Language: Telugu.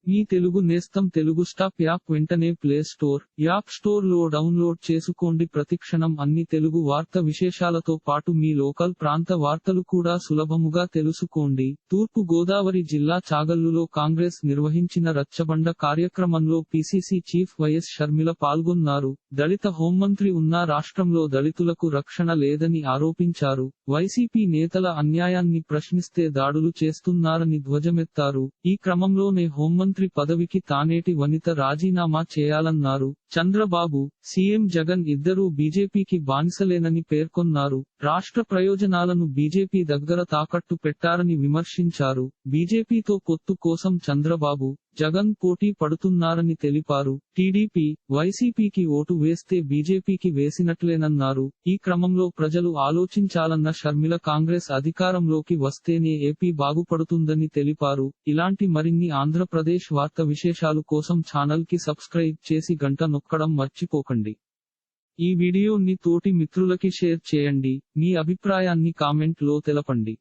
మీ తెలుగు నేస్తం తెలుగు స్టాప్ యాప్ వెంటనే ప్లే స్టోర్, యాప్ స్టోర్ లో డౌన్లోడ్ చేసుకోండి. ప్రతిక్షణం అన్ని తెలుగు వార్త విశేషాలతో పాటు మీ లోకల్ ప్రాంత వార్తలు కూడా సులభముగా తెలుసుకోండి. తూర్పు గోదావరి జిల్లా చాగల్లులో కాంగ్రెస్ నిర్వహించిన రచ్చబండ కార్యక్రమంలో పీసీసీ చీఫ్ వైఎస్ షర్మిల పాల్గొన్నారు. దళిత హోంమంత్రి ఉన్నా రాష్ట్రంలో దళితులకు రక్షణ లేదని ఆరోపించారు. వైసీపీ నేతల అన్యాయాన్ని ప్రశ్నిస్తే దాడులు చేస్తున్నారని ధ్వజమెత్తారు. ఈ క్రమంలోనే హోంమంత్రి పదవికి తానేటి వనిత రాజీనామా చేయాలన్నారు. చంద్రబాబు, సీఎం జగన్ ఇద్దరూ బీజేపీకి బానిసలేనని పేర్కొన్నారు. రాష్ట్ర ప్రయోజనాలను బీజేపీ దగ్గర తాకట్టు పెట్టారని విమర్శించారు. బీజేపీతో పొత్తు కోసం చంద్రబాబు, జగన్ పోటీ పడుతున్నారని తెలిపారు. టీడీపీ, వైసీపీకి ఓటు వేస్తే బీజేపీకి వేసినట్లేనన్నారు. ఈ క్రమంలో ప్రజలు ఆలోచించాలన్న షర్మిల కాంగ్రెస్ అధికారంలోకి వస్తేనే ఏపీ బాగుపడుతుందని తెలిపారు. ఇలాంటి మరిన్ని ఆంధ్రప్రదేశ్ వార్త విశేషాలు కోసం ఛానల్ కి సబ్స్క్రైబ్ చేసి గంట నొక్కడం మర్చిపోకండి. ఈ వీడియోని తోటి మిత్రులకి షేర్ చేయండి. మీ అభిప్రాయాన్ని కామెంట్ లో తెలపండి.